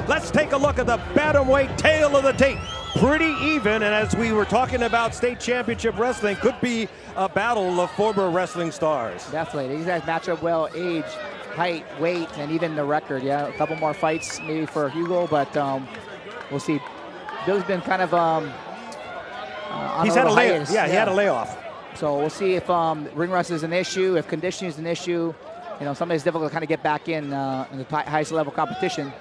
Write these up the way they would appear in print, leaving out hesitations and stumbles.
Let's take a look at the bantamweight tail of the tape. Pretty even, and as we were talking about state championship wrestling, could be a battle of former wrestling stars. Definitely. These guys match up well, age, height, weight, and even the record. Yeah, a couple more fights maybe for Hugo, but we'll see. Bill's been kind of He's had a layoff. Yeah, he had a layoff. So we'll see if ring rust is an issue, if conditioning is an issue. You know, sometimes it's difficult to kind of get back in the highest level competition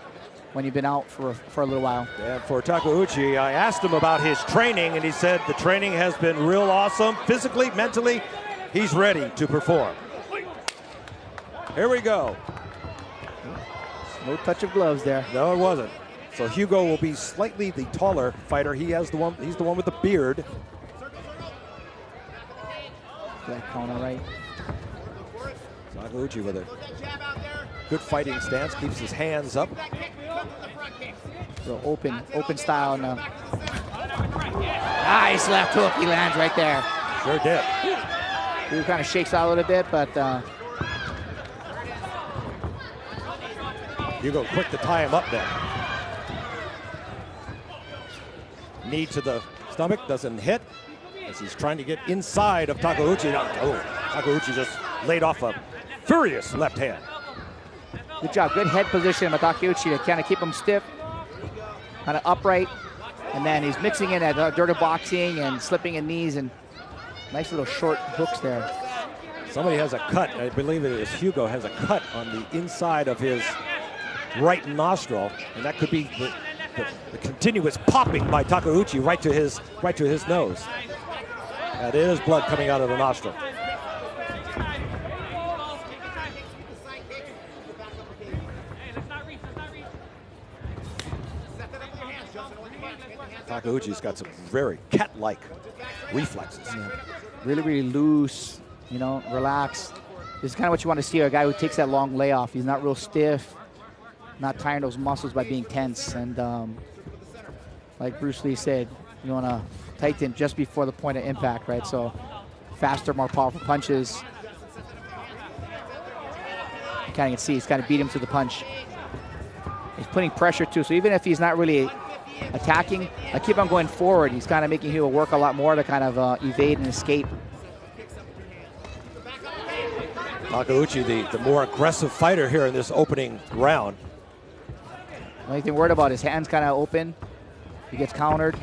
when you've been out for a little while. And for Takeuchi, I asked him about his training, and he said the training has been real awesome. Physically, mentally, he's ready to perform. Here we go. No touch of gloves there. No, it wasn't. So Hugo will be slightly the taller fighter. He's the one with the beard. That corner right. Takeuchi with a good fighting stance, keeps his hands up. So open style. Nice left hook. He lands right there. Sure did. He kind of shakes out a little bit, but Hugo quick to tie him up there. Knee to the stomach, doesn't hit as he's trying to get inside of Takeuchi. Oh, Takeuchi just laid off a furious left hand. Good job, good head position by Takeuchi to kind of keep him stiff, kind of upright, and then he's mixing in that dirty boxing and slipping in knees and nice little short hooks there. Somebody has a cut, I believe it is Hugo, has a cut on the inside of his right nostril, and that could be the continuous popping by Takeuchi right to his nose. That is blood coming out of the nostril. Takeuchi's got some very cat-like reflexes. Yeah. Really, really loose, you know, relaxed. This is kind of what you want to see, a guy who takes that long layoff. He's not real stiff, not tiring those muscles by being tense. And like Bruce Lee said, you want to tighten just before the point of impact, right? So faster, more powerful punches. You kind of can see he's kind of beat him to the punch. He's putting pressure too, so even if he's not really attacking, I keep on going forward. He's kind of making Hugo work a lot more to kind of evade and escape. Takeuchi, the more aggressive fighter here in this opening round. The only thing worried about, his hands kind of open. He gets countered.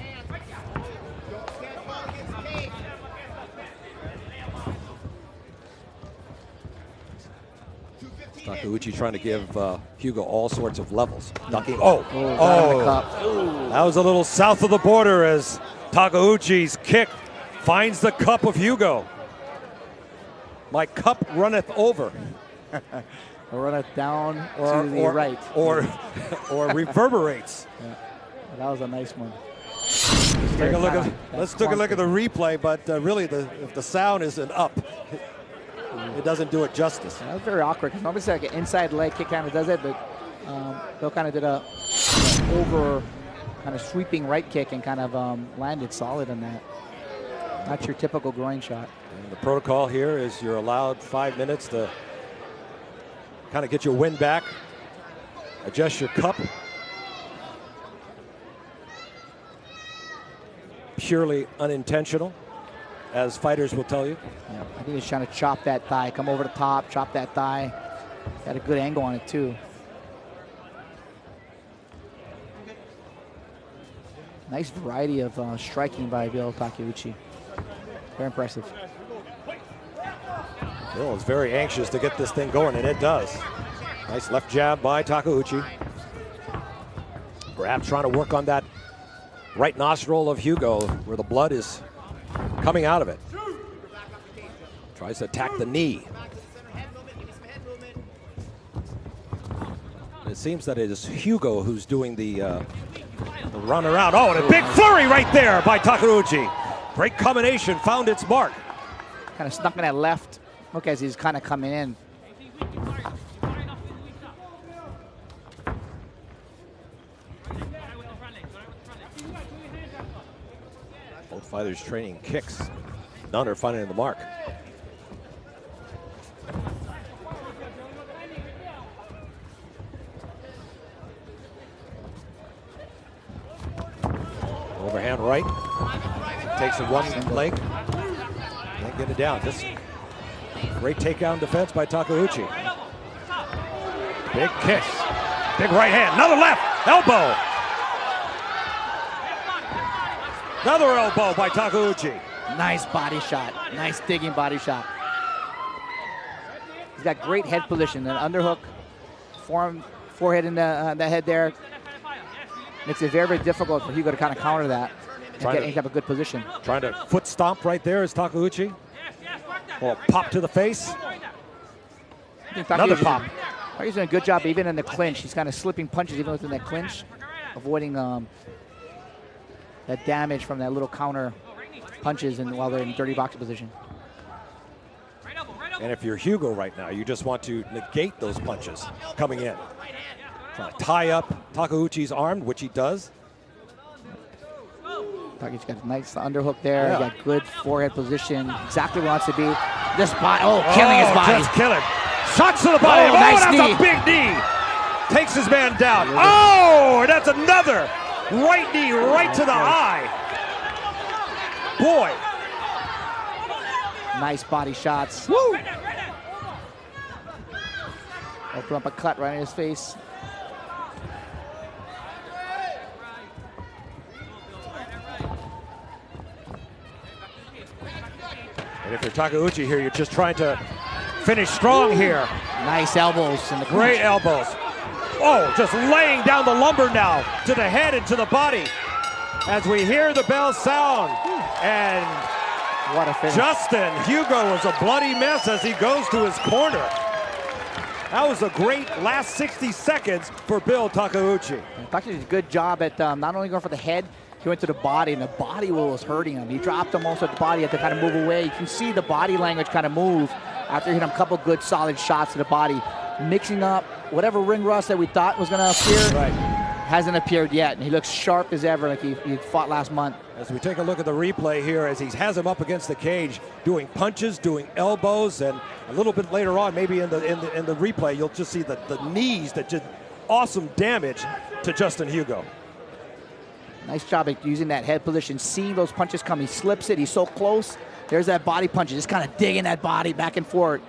Takeuchi trying to give Hugo all sorts of levels. Ducking. Got him in the cup. That was a little south of the border as Takeuchi's kick finds the cup of Hugo. My cup runneth over. Or runneth down to the right. Or reverberates. Yeah. That was a nice one. Let's take a look at the replay, but really if the sound isn't up, it doesn't do it justice. That was very awkward because normally it's like an inside leg kick kind of does it, but Bill kind of did a over kind of sweeping right kick and kind of landed solid on that. Not your typical groin shot. And the protocol here is you're allowed 5 minutes to kind of get your wind back, adjust your cup. Purely unintentional, as fighters will tell you. Yeah, I think he's trying to chop that thigh, come over the top, chop that thigh. Got a good angle on it too. Nice variety of striking by Bill Takeuchi. Very impressive. Bill is very anxious to get this thing going, and it does. Nice left jab by Takeuchi. Perhaps trying to work on that right nostril of Hugo where the blood is coming out of it. Tries to attack the knee. It seems that it is Hugo who's doing the run around. Oh, and a big flurry right there by Takeuchi. Great combination, found its mark. Kind of stuck in that left hook as he's kind of coming in. Both fighters training kicks. None are finding the mark. Overhand right. Takes it one leg. Can't get it down. Just great takedown defense by Takeuchi. Big kick. Big right hand. Another left. Elbow. Another elbow by Takeuchi. Nice body shot. Nice digging body shot. He's got great head position. An underhook. Forehead in the head there. Makes it very, very difficult for Hugo to kind of counter that and get into a good position. Trying to foot stomp right there is Takeuchi. Well, pop to the face. Another pop. He's doing a good job even in the clinch. He's kind of slipping punches even within that clinch, avoiding that damage from that little counter punches while they're in dirty boxing position. And if you're Hugo right now, you just want to negate those punches coming in. Trying to tie up Takeuchi's arm, which he does. Takeuchi's got a nice underhook there. Yeah. He got good forehead position. Exactly where he wants to be. This body, killing his body. Just killing. Shots to the body. Nice that's knee. A big knee. Takes his man down. Oh, and that's another right knee right to the eye. Boy. Nice body shots. Woo. Open up a cut right in his face. And if you're Takeuchi here, you're just trying to finish strong here. Nice elbows in the Great elbows. Oh, just laying down the lumber now to the head and to the body. As we hear the bell sound. And what a finish. Justin Hugo is a bloody mess as he goes to his corner. That was a great last 60 seconds for Bill Takeuchi. Takeuchi did a good job at not only going for the head, he went to the body, and the body was hurting him. He dropped him also at the body, had to kind of move away. You can see the body language kind of move after he hit him a couple good solid shots to the body. Mixing up whatever ring rust that we thought was going to appear, hasn't appeared yet, and he looks sharp as ever like he fought last month. As we take a look at the replay here, as he has him up against the cage, doing punches, doing elbows, and a little bit later on, maybe in the replay, you'll just see the knees that did awesome damage to Justin Hugo. Nice job at using that head position, seeing those punches come. He slips it, he's so close. There's that body punch, just kind of digging that body back and forth.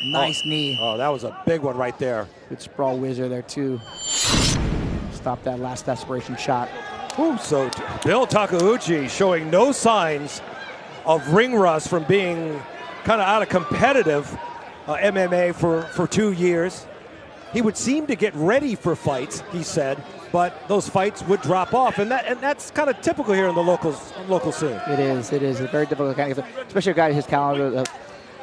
Nice knee. Oh, that was a big one right there. Good sprawl whizzer there too. Stop that last desperation shot. Ooh, so Bill Takeuchi showing no signs of ring rust from being kind of out of competitive MMA for 2 years. He would seem to get ready for fights, he said, but those fights would drop off, and that's kind of typical here in the local scene. It is. It's very difficult, especially a guy his caliber.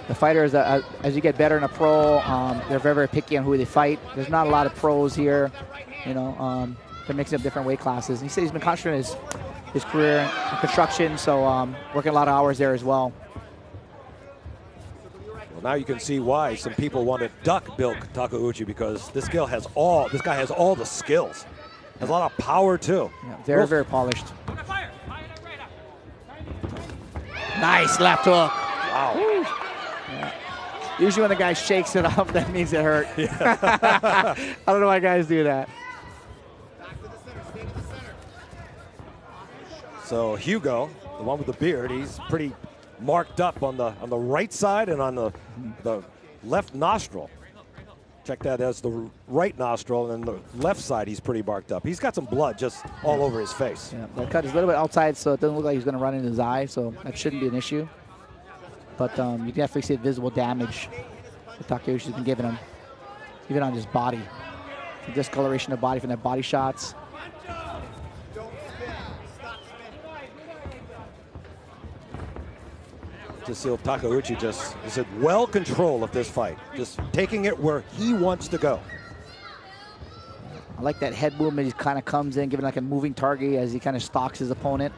The fighters, as you get better in a pro, they're very, very picky on who they fight. There's not a lot of pros here, they're mixing up different weight classes. And he said he's been concentrating his career in construction, so working a lot of hours there as well. Well, now you can see why some people want to duck Bill Takeuchi, because this guy has all the skills. Has a lot of power too. Yeah, very, very polished. Nice left hook. Wow. Yeah. Usually when the guy shakes it off, that means it hurt. Yeah. I don't know why guys do that. So Hugo, the one with the beard, he's pretty marked up on the right side and on the left nostril. Check that as the right nostril, and the left side he's pretty marked up. He's got some blood just all over his face. Yeah, that cut is a little bit outside, so it doesn't look like he's going to run into his eye, so that shouldn't be an issue. But you can definitely see visible damage that Takeuchi's been giving him, even on his body. The discoloration of body from that body shots. Just see Takeuchi just is in well control of this fight, just taking it where he wants to go. I like that head movement. He kind of comes in, giving like a moving target as he kind of stalks his opponent.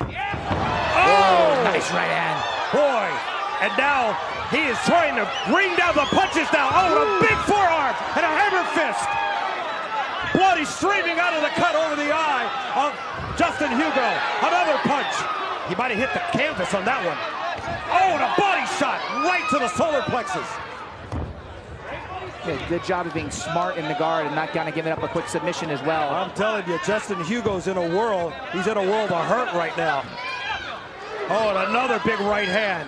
Oh, nice right hand. Boy, and now he is trying to bring down the punches now. Oh, a big forearm and a hammer fist. Blood is streaming out of the cut over the eye of Justin Hugo. Another punch. He might have hit the canvas on that one. Oh, and a body shot right to the solar plexus. Yeah, good job of being smart in the guard and not kind of giving up a quick submission as well. I'm telling you, Justin Hugo's in a world. He's in a world of hurt right now. Oh, and another big right hand.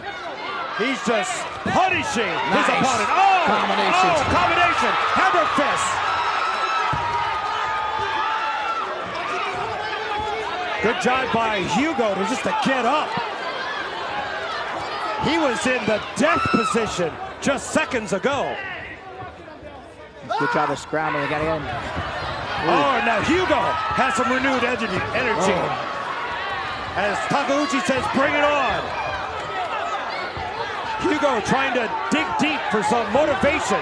He's just punishing his opponent. Oh, combination. Oh, combination. Hammer fist. Good job by Hugo just to get up. He was in the death position just seconds ago. Good job of scrambling. They got in. Oh, now Hugo has some renewed energy. As Takeuchi says, bring it on. Hugo trying to dig deep for some motivation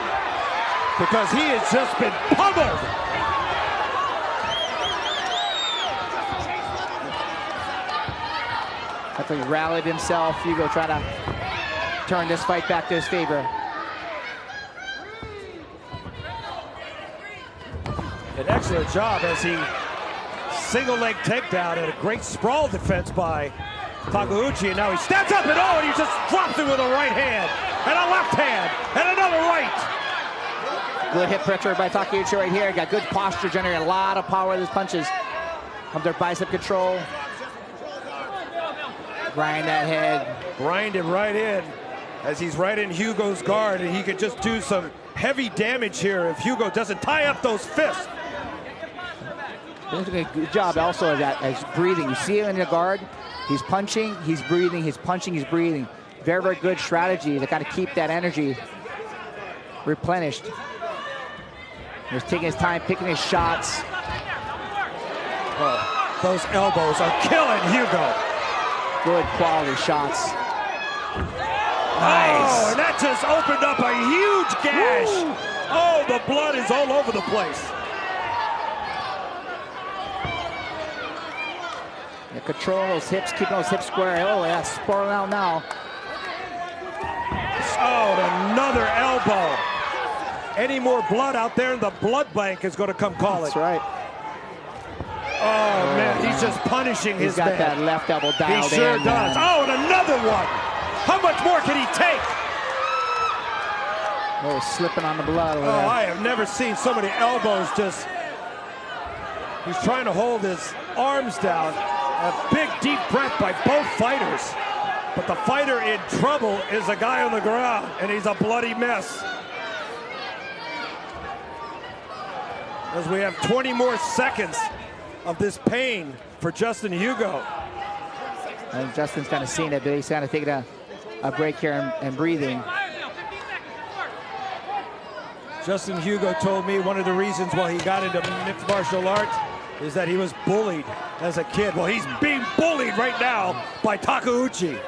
because he has just been pummeled. Definitely rallied himself. Hugo trying to turn this fight back to his favor. An excellent job as he single leg takedown and a great sprawl defense by Takeuchi, and now he stands up and and he just drops it with a right hand and a left hand and another right. Good hip pressure by Takeuchi right here. Got good posture, generating a lot of power with his punches. Under bicep control. Grind that head. Grind it right in as he's right in Hugo's guard, and he could just do some heavy damage here if Hugo doesn't tie up those fists. Good job also of that as breathing. You see him in the guard. He's punching, he's breathing, he's punching, he's breathing. Very, very good strategy to kind of keep that energy replenished. He's taking his time, picking his shots. Oh, those elbows are killing Hugo. Good quality shots. Nice. Oh, and that just opened up a huge gash. Woo. Oh, the blood is all over the place. Yeah, control those hips, keeping those hips square. Oh, yeah, sprawling out now. Oh, another elbow. Any more blood out there, and the blood bank is going to come calling. That's right. Oh, man, he's just punishing his man. He's got that left elbow dialed in. He sure does. Oh, and another one. How much more can he take? Oh, slipping on the blood over Oh, there. I have never seen so many elbows just... He's trying to hold his arms down. A big, deep breath by both fighters. But the fighter in trouble is the guy on the ground, and he's a bloody mess. As we have 20 more seconds of this pain for Justin Hugo. And Justin's kind of seen it, but he's kind of taking a break here and breathing. Justin Hugo told me one of the reasons why he got into mixed martial arts is that he was bullied as a kid. Well, he's being bullied right now by Takeuchi.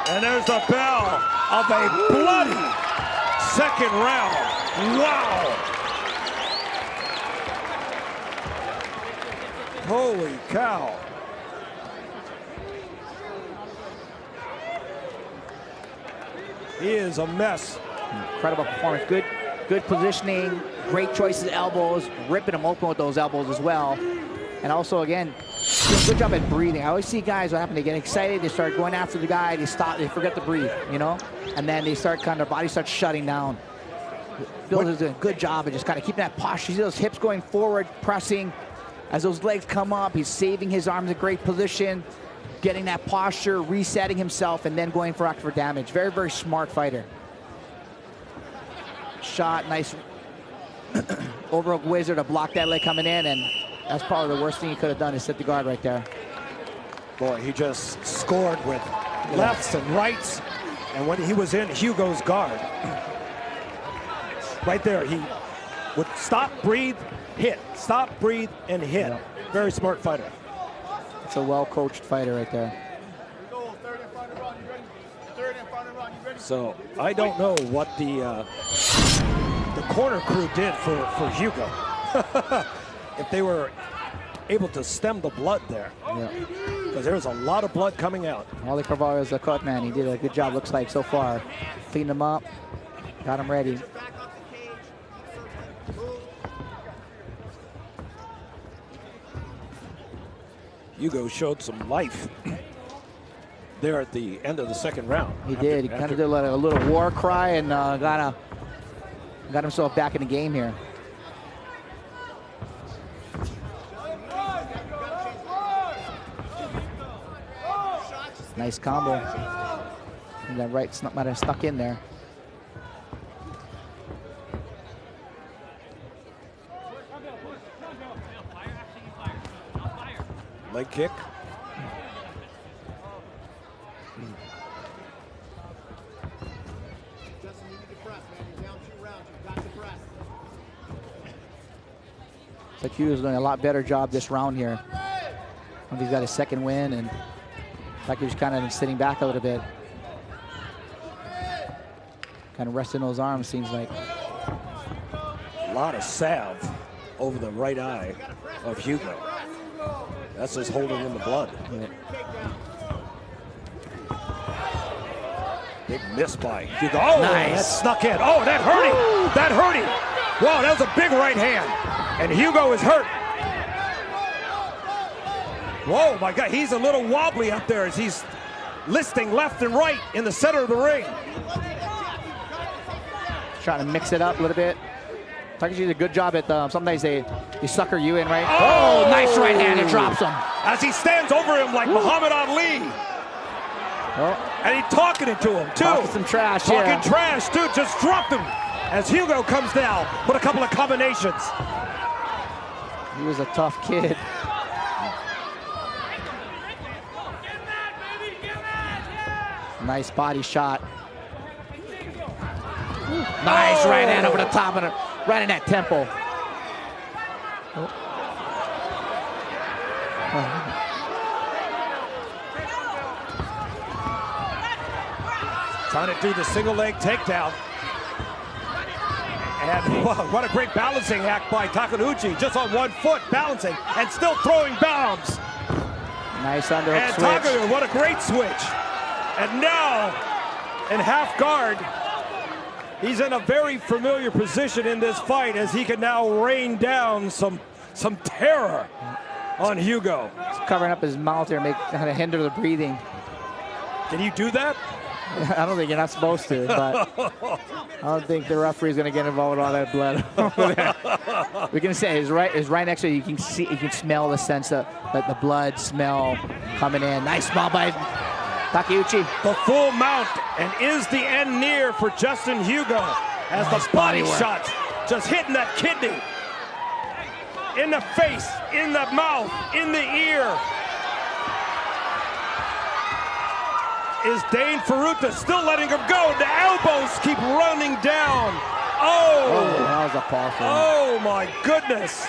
And there's the bell of a bloody second round. Wow. Holy cow. He is a mess. Incredible performance. Good positioning, great choices of elbows, ripping them open with those elbows as well. And also, again, good job at breathing. I always see guys, what happen, they get excited, they start going after the guy, they stop, they forget to breathe, you know? And then they start their body starts shutting down. Bill is doing a good job of just kind of keeping that posture. You see those hips going forward, pressing. As those legs come up, he's saving his arms in great position, getting that posture, resetting himself, and then going for damage. Very, very smart fighter. Shot, nice overhook wizard to block that leg coming in, and that's probably the worst thing he could have done is set the guard right there. Boy, he just scored with lefts and rights, and when he was in Hugo's guard, right there, he would stop, breathe, hit, stop, breathe, and hit. Yeah. Very smart fighter. It's a well-coached fighter right there. So I don't know what the corner crew did for Hugo. If they were able to stem the blood there. Yeah. Because there's a lot of blood coming out. Wally Carvalho is the cut man. He did a good job, looks like, so far. Cleaned him up, got him ready. Hugo showed some life. there at the end of the second round. He did. He kind of did a little war cry and got himself back in the game here. Nice combo. And that right might have stuck in there. Leg kick. It's like Hugo's doing a lot better job this round here. He's got his second win, and like he was kind of sitting back a little bit. Kind of resting those arms, seems like. A lot of salve over the right eye of Hugo. That's just holding in the blood. Yeah. Big miss by Hugo. Oh, nice. That snuck in. Oh, that hurt him. That hurt him. Wow, that was a big right hand. And Hugo is hurt. Whoa, my God, he's a little wobbly up there as he's listing left and right in the center of the ring. Trying to mix it up a little bit. Takeuchi did a good job at sometimes they sucker you in, right? Oh, nice right hand, it drops him. As he stands over him like Muhammad Ali. Oh. And he's talking it to him, too. Talking some trash, Talking trash, too. Just dropped him as Hugo comes down with a couple of combinations. He was a tough kid. Nice body shot. Nice right hand over the top of it, right in that temple. Trying to do the single leg takedown. And what a great balancing act by Takeuchi, just on one foot balancing and still throwing bombs. Nice underhook and switch. Takeuchi, what a great switch. And now, in half guard, he's in a very familiar position in this fight as he can now rain down some terror on Hugo. He's covering up his mouth here, kind of hinder the breathing. Can you do that? I don't think you're not supposed to, but I don't think the referee's going to get involved with all that blood over there. We can say is right next to you. You can smell the sense of the blood smell coming in. Nice smell by Takeuchi. The full mount, and is the end near for Justin Hugo as nice the body work. shot just hitting that kidney. In the face, in the mouth, in the ear. Is Dane Ferruta still letting him go? The elbows keep running down. Oh, that was a powerful one. Oh my goodness.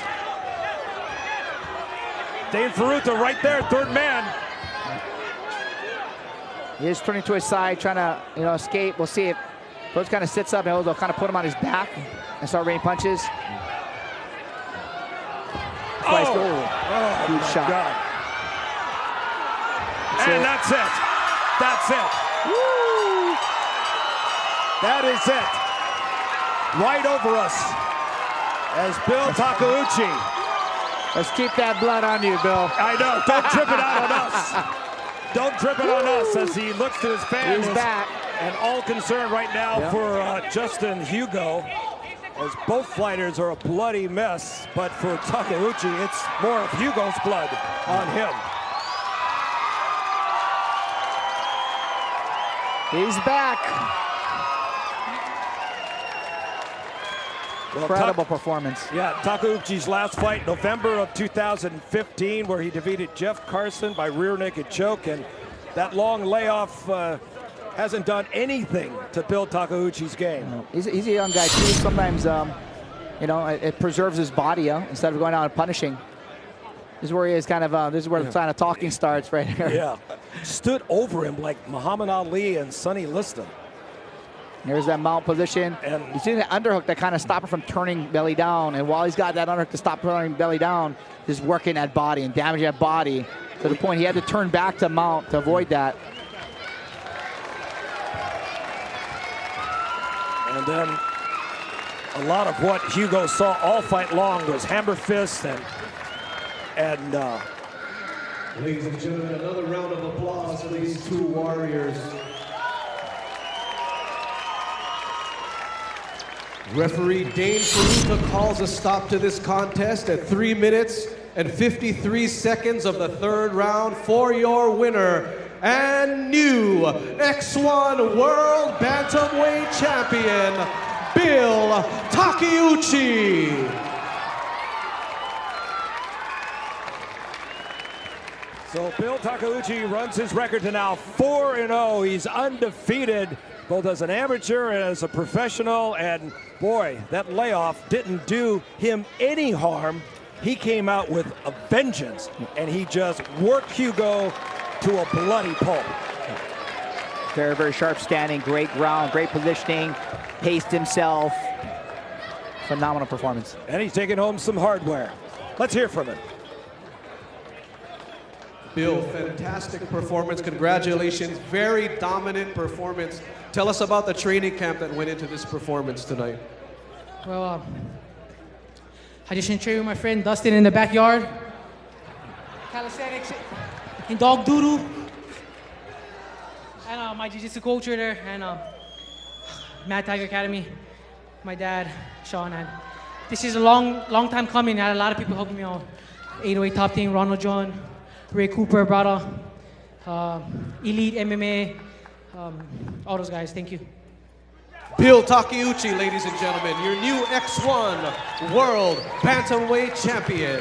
Dane Ferruta right there, third man. He is turning to his side, trying to escape. We'll see if Ferruta kind of sits up and they'll kind of put him on his back and start raining punches. Huge shot. God. And that's it. That's it. Woo. That is it. Right over us as Bill Takeuchi. Let's keep that blood on you, Bill. I know. Don't drip it out on us. Don't drip it on us as he looks to his fans. He's back. And all concerned right now for Justin Hugo, as both fighters are a bloody mess. But for Takeuchi, it's more of Hugo's blood on him. He's back. Well, incredible performance. Yeah, Takeuchi's last fight, November of 2015, where he defeated Jeff Carson by rear naked choke, and that long layoff hasn't done anything to build Takeuchi's game. No, he's a young guy too. Sometimes, it preserves his body instead of going out and punishing. This is where he is kind of. This is where the kind of talking starts right here. Yeah, stood over him like Muhammad Ali and Sonny Liston. There's that mount position. And you see that underhook that kind of stopped him from turning belly down. And while he's got that underhook to stop turning belly down, he's working that body and damaging that body to the point he had to turn back to mount to avoid that. And then a lot of what Hugo saw all fight long was hammer fists and Ladies and gentlemen, another round of applause for these two warriors. Referee Dane Faruta calls a stop to this contest at 3 minutes and 53 seconds of the third round for your winner and new X1 World Bantamweight Champion, Bill Takeuchi. So Bill Takeuchi runs his record to now 4-0. He's undefeated, both as an amateur and as a professional. And boy, that layoff didn't do him any harm. He came out with a vengeance, and he just worked Hugo to a bloody pulp. Very, very sharp standing, great ground, great positioning, paced himself. Phenomenal performance. And he's taking home some hardware. Let's hear from him. Bill, fantastic performance. Congratulations. Very dominant performance. Tell us about the training camp that went into this performance tonight. Well, I just trained with my friend Dustin in the backyard. Calisthenics in dog doodle. And my jiu-jitsu coach there, and Mad Tiger Academy. My dad, Sean. And this is a long time coming. I had a lot of people helping me out. 808 Top Team, Ronald John, Ray Cooper, BRADDAH, Elite MMA, all those guys. Thank you. Bill Takeuchi, ladies and gentlemen, your new X1 World Bantamweight Champion.